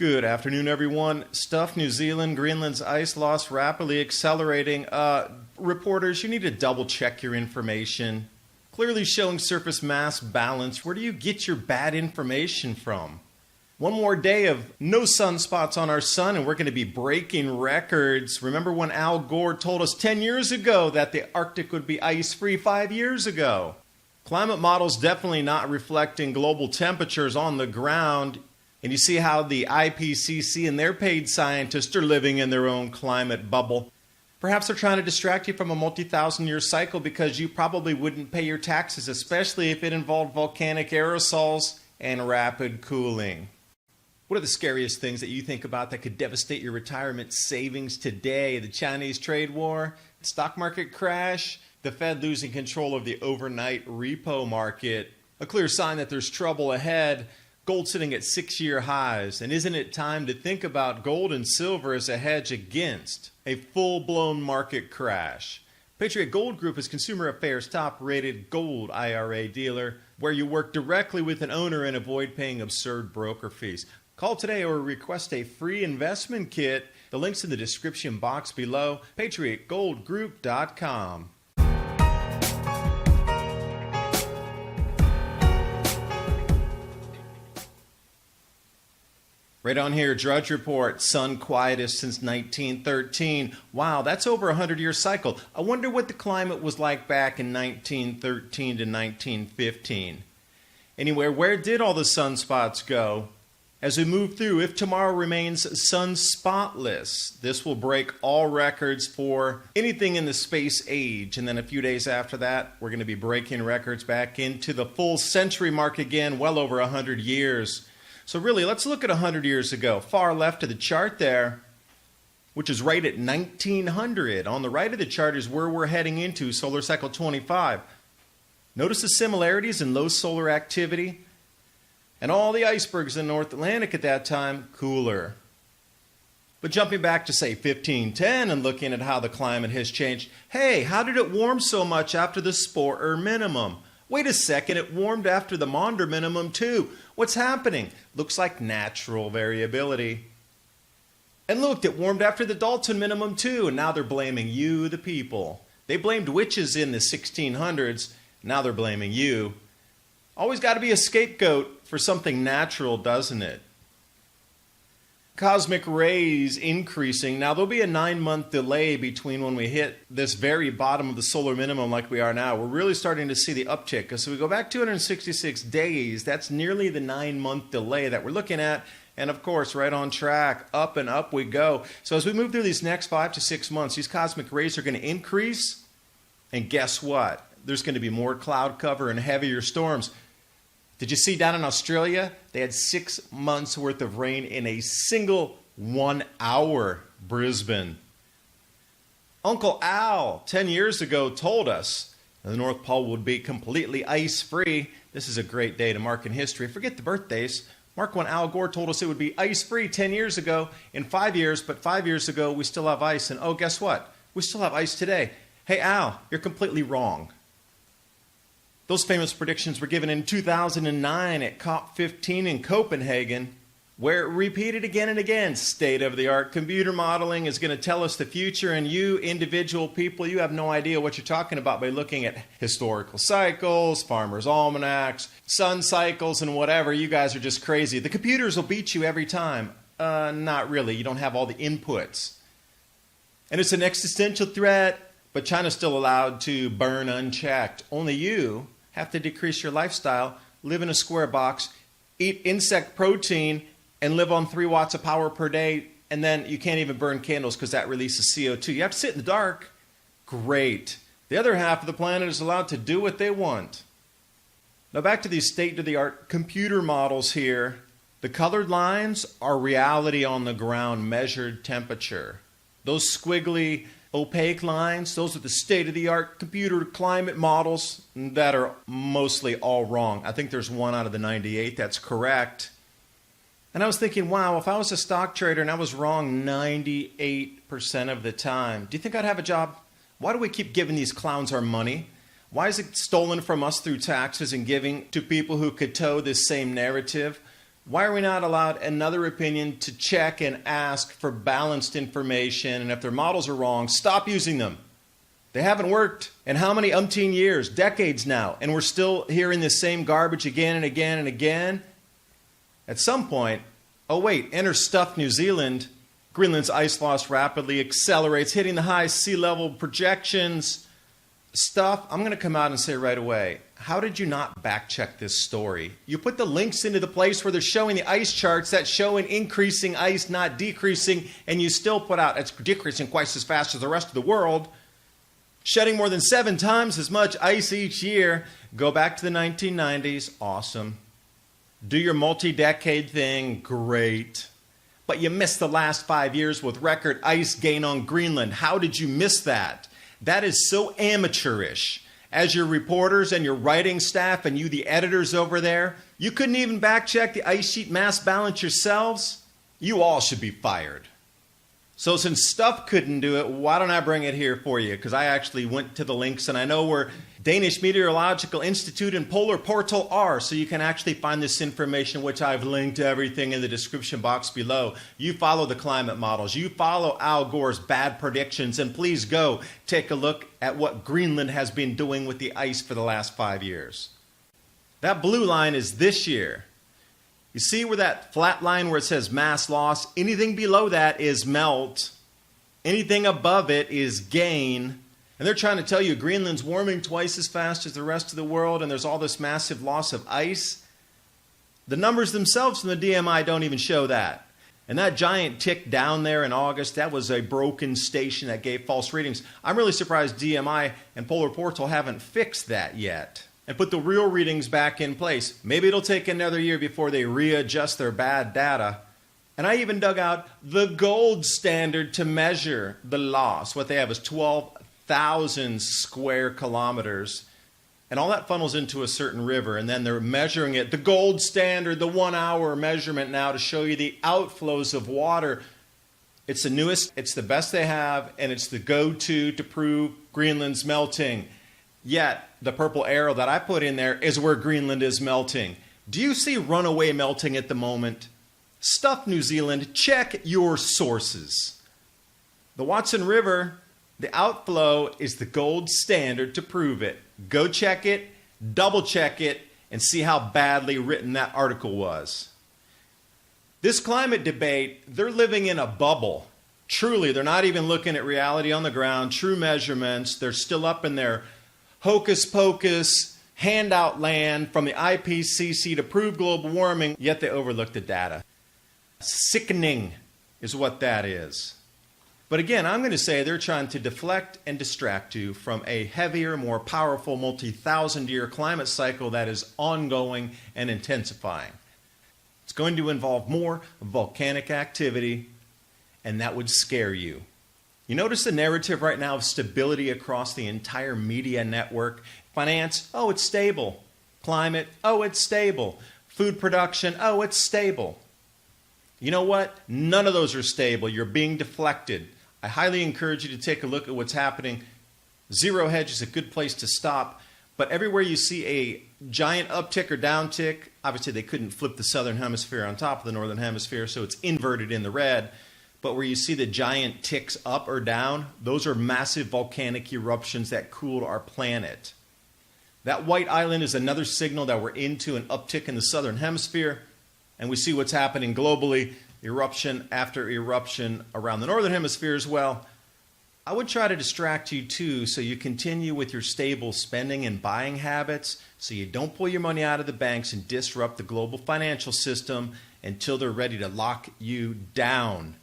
Good afternoon, everyone. Stuff New Zealand, Greenland's ice loss rapidly accelerating. Reporters, you need to double check your information. Clearly showing surface mass balance. Where do you get your bad information from? One more day of no sunspots on our sun, and we're going to be breaking records. Remember when Al Gore told us 10 years ago that the Arctic would be ice-free 5 years ago? Climate models definitely not reflecting global temperatures on the ground. And you see how the IPCC and their paid scientists are living in their own climate bubble. Perhaps they're trying to distract you from a multi-thousand-year cycle because you probably wouldn't pay your taxes, especially if it involved volcanic aerosols and rapid cooling. What are the scariest things that you think about that could devastate your retirement savings today? The Chinese trade war, stock market crash, the Fed losing control of the overnight repo market, a clear sign that there's trouble ahead. Gold sitting at 6-year highs. And isn't it time to think about gold and silver as a hedge against a full-blown market crash? Patriot Gold Group is Consumer Affairs' top-rated gold IRA dealer, where you work directly with an owner and avoid paying absurd broker fees. Call today or request a free investment kit. The link's in the description box below. PatriotGoldGroup.com. Right on here, Drudge Report, sun quietest since 1913. Wow, that's over a 100-year cycle. I wonder what the climate was like back in 1913 to 1915. Anyway, where did all the sunspots go? As we move through, if tomorrow remains sunspotless, this will break all records for anything in the space age. And then a few days after that, we're going to be breaking records back into the full century mark again, well over 100 years. So really, let's look at 100 years ago. Far left of the chart there, which is right at 1900. On the right of the chart is where we're heading into, solar cycle 25. Notice the similarities in low solar activity. And all the icebergs in the North Atlantic at that time, cooler. But jumping back to, say, 1510 and looking at how the climate has changed. Hey, how did it warm so much after the Sporer minimum? Wait a second, it warmed after the Maunder minimum too. What's happening? Looks like natural variability. And look, it warmed after the Dalton minimum too, and now they're blaming you, the people. They blamed witches in the 1600s, now they're blaming you. Always got to be a scapegoat for something natural, doesn't it? Cosmic rays increasing. Now, there'll be a 9-month delay between when we hit this very bottom of the solar minimum like we are now. We're really starting to see the uptick. So we go back 266 days. That's nearly the 9-month delay that we're looking at. And, of course, right on track. Up and up we go. So as we move through these next 5 to 6 months, these cosmic rays are going to increase. And guess what? There's going to be more cloud cover and heavier storms. Did you see down in Australia? They had 6 months worth of rain in a single 1 hour, Brisbane. Uncle Al, 10 years ago, told us the North Pole would be completely ice-free. This is a great day to mark in history. Forget the birthdays. Mark when Al Gore told us it would be ice-free 10 years ago in 5 years, but 5 years ago we still have ice. And oh, guess what? We still have ice today. Hey, Al, you're completely wrong. Those famous predictions were given in 2009 at COP15 in Copenhagen, where it repeated again and again. State-of-the-art computer modeling is going to tell us the future, and you individual people, you have no idea what you're talking about by looking at historical cycles, farmers' almanacs, sun cycles, and whatever. You guys are just crazy. The computers will beat you every time. Not really. You don't have all the inputs. And it's an existential threat, but China's still allowed to burn unchecked. Only you have to decrease your lifestyle, live in a square box, eat insect protein, and live on 3 watts of power per day, and then you can't even burn candles because that releases CO2. You have to sit in the dark. Great. The other half of the planet is allowed to do what they want. Now back to these state-of-the-art computer models here. The colored lines are reality on the ground, measured temperature. Those squiggly opaque lines, those are the state-of-the-art computer climate models that are mostly all wrong. I think there's one out of the 98 that's correct. And I was thinking, wow, if I was a stock trader and I was wrong 98% of the time, do you think I'd have a job? Why do we keep giving these clowns our money? Why is it stolen from us through taxes and giving to people who could toe this same narrative? Why are we not allowed another opinion to check and ask for balanced information? And if their models are wrong, stop using them. They haven't worked in how many umpteen years, decades now, and we're still hearing this same garbage again and again and again. At some point, oh wait, enter stuff New Zealand. Greenland's ice loss rapidly accelerates, hitting the high sea level projections. Stuff, I'm going to come out and say right away, how did you not back check this story? You put the links into the place where they're showing the ice charts that show an increasing ice, not decreasing, and you still put out it's decreasing twice as fast as the rest of the world, shedding more than 7 times as much ice each year. Go back to the 1990s, awesome. Do your multi-decade thing, great. But you missed the last 5 years with record ice gain on Greenland. How did you miss that? That is so amateurish. As your reporters and your writing staff and you, the editors over there, you couldn't even back check the ice sheet mass balance yourselves? You all should be fired. So since Stuff couldn't do it, why don't I bring it here for you? Because I actually went to the links and I know where Danish Meteorological Institute and Polar Portal are, so you can actually find this information, which I've linked to everything in the description box below. You follow the climate models. You follow Al Gore's bad predictions, and please go take a look at what Greenland has been doing with the ice for the last 5 years. That blue line is this year. You see where that flat line where it says mass loss, anything below that is melt. Anything above it is gain. And they're trying to tell you Greenland's warming twice as fast as the rest of the world and there's all this massive loss of ice. The numbers themselves from the DMI don't even show that. And that giant tick down there in August, that was a broken station that gave false readings. I'm really surprised DMI and Polar Portal haven't fixed that yet and put the real readings back in place. Maybe it'll take another year before they readjust their bad data. And I even dug out the gold standard to measure the loss. What they have is 12,000 square kilometers. And all that funnels into a certain river. And then they're measuring it. The gold standard, the 1 hour measurement now to show you the outflows of water. It's the newest, it's the best they have, and it's the go-to to prove Greenland's melting. Yet, the purple arrow that I put in there is where Greenland is melting. Do you see runaway melting at the moment? Stuff New Zealand, check your sources. The Watson River, the outflow is the gold standard to prove it. Go check it, double check it, and see how badly written that article was. This climate debate, they're living in a bubble. Truly, they're not even looking at reality on the ground, true measurements. They're still up in their hocus pocus, handout land from the IPCC to prove global warming, yet they overlook the data. Sickening is what that is. But again, I'm going to say they're trying to deflect and distract you from a heavier, more powerful, multi-thousand-year climate cycle that is ongoing and intensifying. It's going to involve more volcanic activity, and that would scare you. You notice the narrative right now of stability across the entire media network. Finance, oh, it's stable. Climate, oh, it's stable. Food production, oh, it's stable. You know what? None of those are stable. You're being deflected. I highly encourage you to take a look at what's happening. Zero hedge is a good place to stop. But everywhere you see a giant uptick or downtick, obviously they couldn't flip the southern hemisphere on top of the northern hemisphere, so it's inverted in the red. But where you see the giant ticks up or down, those are massive volcanic eruptions that cooled our planet. That white island is another signal that we're into an uptick in the southern hemisphere. And we see what's happening globally, eruption after eruption around the northern hemisphere as well. I would try to distract you too, so you continue with your stable spending and buying habits, so you don't pull your money out of the banks and disrupt the global financial system until they're ready to lock you down.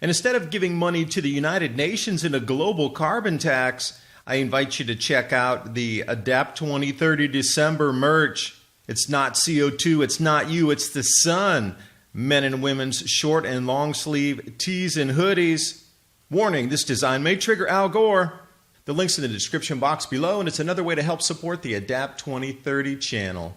And instead of giving money to the United Nations in a global carbon tax, I invite you to check out the Adapt 2030 December merch. It's not CO2, it's not you, it's the sun. Men and women's short and long sleeve tees and hoodies. Warning, this design may trigger Al Gore. The link's in the description box below, and it's another way to help support the Adapt 2030 channel.